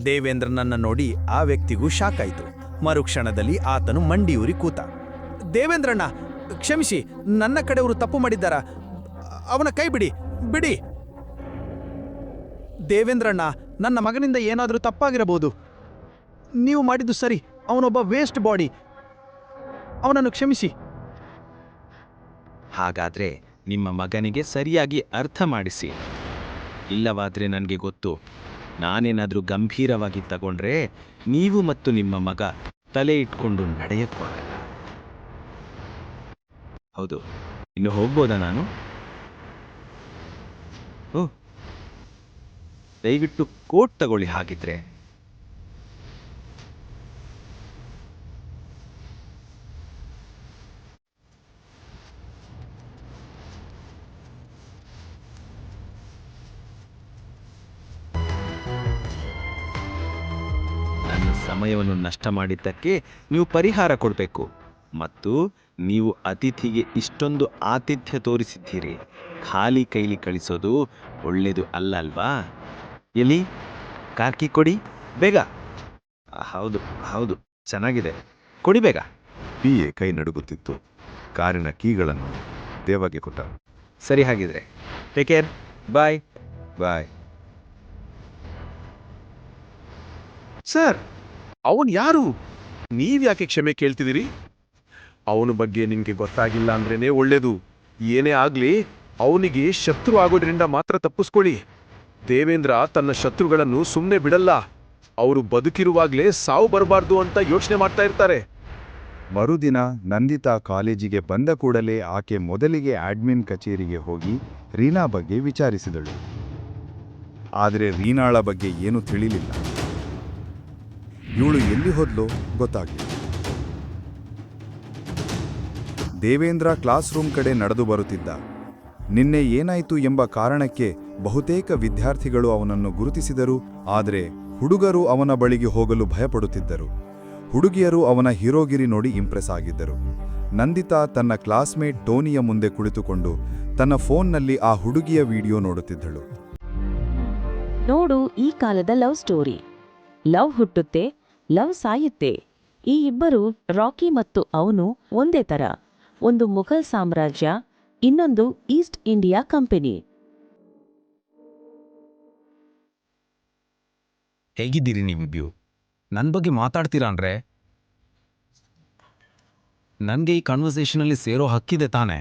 ದೇವೇಂದ್ರನನ್ನ ನೋಡಿ ಆ ವ್ಯಕ್ತಿಗೂ ಶಾಕ್ ಆಯಿತು. ಮರುಕ್ಷಣದಲ್ಲಿ ಆತನು ಮಂಡಿಯೂರಿ ಕೂತ. ದೇವೇಂದ್ರಣ್ಣ, ಕ್ಷಮಿಸಿ, ನನ್ನ ಕಡೆಯವರು ತಪ್ಪು ಮಾಡಿದ್ದಾರ. ಅವನ ಕೈ ಬಿಡಿ, ಬಿಡಿ. ದೇವೇಂದ್ರಣ್ಣ, ನನ್ನ ಮಗನಿಂದ ಏನಾದರೂ ತಪ್ಪಾಗಿರಬಹುದು. ನೀವು ಮಾಡಿದ್ದು ಸರಿ. ಅವನೊಬ್ಬ ವೇಸ್ಟ್ ಬಾಡಿ. ಅವನನ್ನು ಕ್ಷಮಿಸಿ. ಹಾಗಾದ್ರೆ ನಿಮ್ಮ ಮಗನಿಗೆ ಸರಿಯಾಗಿ ಅರ್ಥ ಮಾಡಿಸಿ. ಇಲ್ಲವಾದ್ರೆ ನನಗೆ ಗೊತ್ತು, ನಾನೇನಾದರೂ ಗಂಭೀರವಾಗಿ ತಗೊಂಡ್ರೆ ನೀವು ಮತ್ತು ನಿಮ್ಮ ಮಗ ತಲೆ ಇಟ್ಕೊಂಡು ನಡೆಯಕ್ಕಾಗಲ್ಲ. ಹೌದು, ಇನ್ನು ಹೋಗ್ಬೋದಾ ನಾನು? ಓ, ದಯವಿಟ್ಟು ಕೋಟ್ ತಗೊಳ್ಳಿ. ಹಾಗಿದ್ರೆ ನನ್ನ ಸಮಯವನ್ನು ನಷ್ಟ ಮಾಡಿದ್ದಕ್ಕೆ ನೀವು ಪರಿಹಾರ ಕೊಡಬೇಕು. ಮತ್ತು ನೀವು ಅತಿಥಿಗೆ ಇಷ್ಟೊಂದು ಆತಿಥ್ಯ ತೋರಿಸಿದ್ದೀರಿ. ಖಾಲಿ ಕೈಲಿ ಕಳಿಸೋದು ಒಳ್ಳೆಯದು ಅಲ್ಲ ಅಲ್ವಾ? ಎಲ್ಲಿ ಕಾರ್ಕಿ ಕೊಡಿ ಬೇಗ. ಹೌದು ಹೌದು, ಚೆನ್ನಾಗಿದೆ, ಕೊಡಿ ಬೇಗ. ಪಿಎ ಕೈ ನಡುಗುತ್ತಿತ್ತು. ಕಾರಿನ ಕೀಗಳನ್ನು ದೇವಗೆ ಕೊಟ್ಟ. ಸರಿ, ಹಾಗಿದ್ರೆ ಟೇಕ್ ಕೇರ್, ಬಾಯ್ ಬಾಯ್. ಸರ್, ಅವನು ಯಾರು? ನೀವ್ಯಾಕೆ ಕ್ಷಮೆ ಕೇಳ್ತಿದ್ದೀರಿ? ಅವನ ಬಗ್ಗೆ ನಿಮಗೆ ಗೊತ್ತಾಗಿಲ್ಲ ಅಂದ್ರೇನೆ ಒಳ್ಳೇದು. ಏನೇ ಆಗ್ಲಿ, ಅವನಿಗೆ ಶತ್ರು ಆಗೋದ್ರಿಂದ ಮಾತ್ರ ತಪ್ಪಿಸ್ಕೊಳ್ಳಿ. ದೇವೇಂದ್ರ ತನ್ನ ಶತ್ರುಗಳನ್ನು ಸುಮ್ಮನೆ ಬಿಡಲ್ಲ. ಅವರು ಬದುಕಿರುವಾಗ್ಲೇ ಸಾವು ಬರಬಾರ್ದು ಅಂತ ಯೋಚನೆ ಮಾಡ್ತಾ ಇರ್ತಾರೆ. ಮರುದಿನ ನಂದಿತಾ ಕಾಲೇಜಿಗೆ ಬಂದ ಕೂಡಲೇ ಆಕೆ ಮೊದಲಿಗೆ ಅಡ್ಮಿನ್ ಕಚೇರಿಗೆ ಹೋಗಿ ರೀನಾ ಬಗ್ಗೆ ವಿಚಾರಿಸಿದಳು. ಆದರೆ ರೀನಾಳ ಬಗ್ಗೆ ಏನೂ ತಿಳಿಲಿಲ್ಲ. ಇವಳು ಎಲ್ಲಿ ಹೋದ್ಲೋ ಗೊತ್ತಾಗಲಿಲ್ಲ. ದೇವೇಂದ್ರ ಕ್ಲಾಸ್ ರೂಮ್ ಕಡೆ ನಡೆದು ಬರುತ್ತಿದ್ದ. ನಿನ್ನೆ ಏನಾಯಿತು ಎಂಬ ಕಾರಣಕ್ಕೆ ಬಹುತೇಕ ವಿದ್ಯಾರ್ಥಿಗಳು ಅವನನ್ನು ಗುರುತಿಸಿದರು. ಆದರೆ ಹುಡುಗರು ಅವನ ಬಳಿಗೆ ಹೋಗಲು ಭಯಪಡುತ್ತಿದ್ದರು. ಹುಡುಗಿಯರು ಅವನ ಹೀರೋಗಿರಿ ನೋಡಿ ಇಂಪ್ರೆಸ್ ಆಗಿದ್ದರು. ನಂದಿತಾ ತನ್ನ ಕ್ಲಾಸ್ಮೇಟ್ ಟೋನಿಯ ಮುಂದೆ ಕುಳಿತುಕೊಂಡು ತನ್ನ ಫೋನ್ನಲ್ಲಿ ಆ ಹುಡುಗಿಯ ವಿಡಿಯೋ ನೋಡುತ್ತಿದ್ದಳು. ನೋಡು, ಈ ಕಾಲದ ಲವ್ ಸ್ಟೋರಿ. ಲವ್ ಹುಟ್ಟುತ್ತೆ, ಲವ್ ಸಾಯುತ್ತೆ. ಈ ಇಬ್ಬರು, ರಾಕಿ ಮತ್ತು ಅವನು, ಒಂದೇ ತರ. ಒಂದು ಮುಘಲ್ ಸಾಮ್ರಾಜ್ಯ, ಇನ್ನೊಂದು ಈಸ್ಟ್ ಇಂಡಿಯಾ ಕಂಪನಿ. ಹೇಗಿದ್ದೀರಿ ನೀವಿಬ್ರು? ನನ್ನ ಬಗ್ಗೆ ಮಾತಾಡ್ತೀರಾ ಅಂದ್ರೆ ನನಗೆ ಈ ಕನ್ವರ್ಸೇಷನಲ್ಲಿ ಸೇರೋ ಹಕ್ಕಿದೆ ತಾನೆ?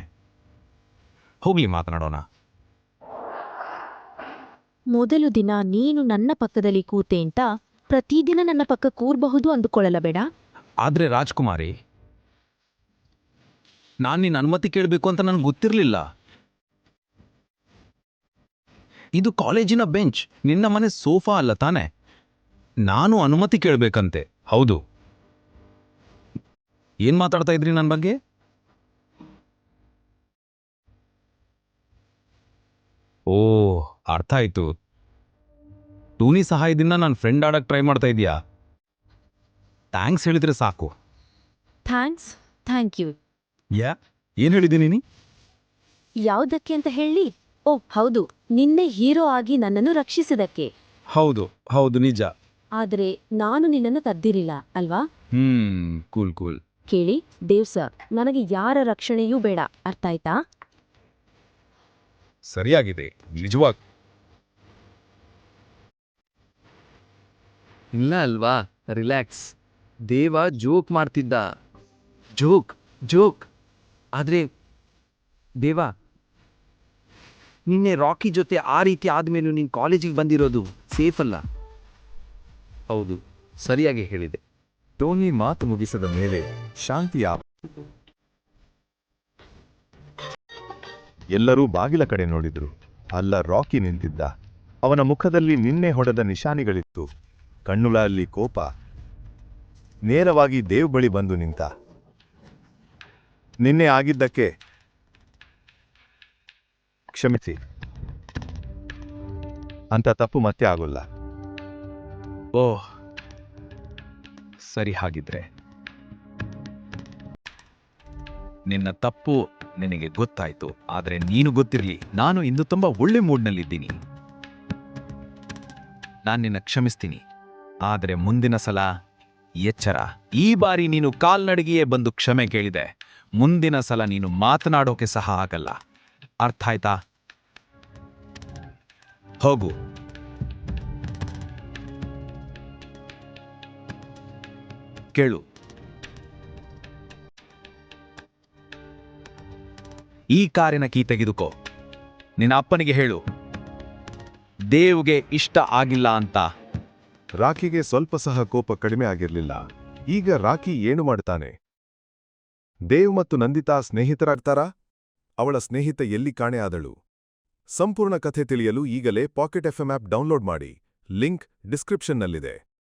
ಹೋಗ್ಲಿ, ಮಾತನಾಡೋಣ. ಮೊದಲು ದಿನ ನೀನು ನನ್ನ ಪಕ್ಕದಲ್ಲಿ ಕೂತೆ ಅಂತ ಪ್ರತಿದಿನ ನನ್ನ ಪಕ್ಕ ಕೂರಬಹುದು ಅಂದುಕೊಳ್ಳಲಬೇಡ. ಆದ್ರೆ ರಾಜ್ಕುಮಾರಿ, ನಾನು ನಿನ್ನ ಅನುಮತಿ ಕೇಳಬೇಕು ಅಂತ ನನಗೆ ಗೊತ್ತಿರಲಿಲ್ಲ. ಇದು ಕಾಲೇಜಿನ ಬೆಂಚ್, ನಿನ್ನ ಮನೆ ಸೋಫಾ ಅಲ್ಲ ತಾನೆ. ನಾನು ಅನುಮತಿ ಕೇಳಬೇಕಂತೆ. ಹೌದು. ಏನ್ ಮಾತಾಡ್ತಾ ಇದ್ರಿ ನನ್ನ ಬಗ್ಗೆ? ಓ, ಅರ್ಥ ಆಯ್ತು. ಟೂನಿ ಸಹಾಯದಿಂದ ನನ್ನ ಫ್ರೆಂಡ್ ಆಡಕ್ಕೆ ಟ್ರೈ ಮಾಡ್ತಾ ಇದೀಯಾ? ಥ್ಯಾಂಕ್ಸ್ ಹೇಳಿದ್ರೆ ಸಾಕು. Thank you. ಏನ್ ಹೇಳಿದ್ದೀನಿ? ಯಾವುದಕ್ಕೆ ಅಂತ ಹೇಳಿ? ಓ ಹೌದು, ನಿನ್ನೆ ಹೀರೋ ಆಗಿ ನನ್ನನ್ನು ರಕ್ಷಿಸಿದಕ್ಕೆ. ಹೌದು ಹೌದು, ನಿಜ. ಆದರೆ ನಾನು ನಿನ್ನನ್ನು ತದ್ದಿರಿಲ್ಲ ಅಲ್ವಾ? ಕೂಲ್. ಕೇಳಿ ದೇವ್ ಸರ್, ನನಗೆ ಯಾರ ರಕ್ಷಣೆಯೂ ಬೇಡ, ಅರ್ಥ ಆಯ್ತಾ? ಸರಿಯಾಗಿದೆ, ನಿಜವಾಗ. ಇಲ್ಲ ಅಲ್ವಾ, ರಿಲ್ಯಾಕ್ಸ್. ದೇವ ಜೋಕ್ ಮಾಡ್ತಿದ್ದ. ಜೋಕ್. ಆದ್ರೆ ದೇವ, ನಿನ್ನೆ ರಾಕಿ ಜೊತೆ ಆ ರೀತಿ ಆದ್ಮೇಲೂ ನೀನು ಕಾಲೇಜಿಗೆ ಬಂದಿರೋದು ಸೇಫ್ ಅಲ್ಲ. ಹೌದು, ಸರಿಯಾಗಿ ಹೇಳಿದೆ. ಟೋನಿ ಮಾತು ಮುಗಿಸಿದ ಮೇಲೆ ಶಾಂತಿಯ ಎಲ್ಲರೂ ಬಾಗಿಲ ಕಡೆ ನೋಡಿದ್ರು. ಅಲ್ಲ, ರಾಕಿ ನಿಂತಿದ್ದ. ಅವನ ಮುಖದಲ್ಲಿ ನಿನ್ನೆ ಹೊಡೆದ ನಿಶಾನಿಗಳಿತ್ತು. ಕಣ್ಣುಗಳಲ್ಲಿ ಕೋಪ. ನೇರವಾಗಿ ದೇವ್ ಬಳಿ ಬಂದು ನಿಂತ. ನಿನ್ನೆ ಆಗಿದ್ದಕ್ಕೆ ಕ್ಷಮಿಸಿ. ಅಂತ ತಪ್ಪು ಮತ್ತೆ ಆಗೋಲ್ಲ. ಓಹ್, ಸರಿ. ಹಾಗಿದ್ರೆ ನಿನ್ನ ತಪ್ಪು ನಿನಗೆ ಗೊತ್ತಾಯ್ತು. ಆದ್ರೆ ನೀನು ಗೊತ್ತಿರಲಿ, ನಾನು ಇಂದು ತುಂಬಾ ಒಳ್ಳೆ ಮೂಡ್ನಲ್ಲಿದ್ದೀನಿ. ನಾನು ನಿನ್ನ ಕ್ಷಮಿಸ್ತೀನಿ. ಆದರೆ ಮುಂದಿನ ಸಲ ಎಚ್ಚರ. ಈ ಬಾರಿ ನೀನು ಕಾಲ್ನಡಿಗೆಯೇ ಬಂದು ಕ್ಷಮೆ ಕೇಳಿದೆ. ಮುಂದಿನ ಸಲ ನೀನು ಮಾತನಾಡೋಕೆ ಸಹ ಆಗಲ್ಲ. ಅರ್ಥ ಆಯ್ತಾ? ಹೋಗು. ಕೇಳು. ಈ ಕಾರಿನ ಕೀ ತೆಗೆದುಕೋ. ನಿನ್ನ ಅಪ್ಪನಿಗೆ ಹೇಳು ದೇವ್ಗೆ ಇಷ್ಟ ಆಗಿಲ್ಲ ಅಂತ. ರಾಕಿಗೆ ಸ್ವಲ್ಪ ಸಹ ಕೋಪ ಕಡಿಮೆ ಆಗಿರಲಿಲ್ಲ. ಈಗ ರಾಕಿ ಏನು ಮಾಡ್ತಾನೆ? ದೇವ್ ಮತ್ತು ನಂದಿತಾ ಸ್ನೇಹಿತರಾಗ್ತಾರಾ? ಅವಳ ಸ್ನೇಹಿತ ಎಲ್ಲಿ ಕಾಣೆ ಆದಳು? ಸಂಪೂರ್ಣ ಕಥೆ ತಿಳಿಯಲು ಈಗಲೇ ಪಾಕೆಟ್ ಎಫ್ಎಂ ಆಪ್ ಡೌನ್ಲೋಡ್ ಮಾಡಿ. ಲಿಂಕ್ ಡಿಸ್ಕ್ರಿಪ್ಷನ್ನಲ್ಲಿದೆ.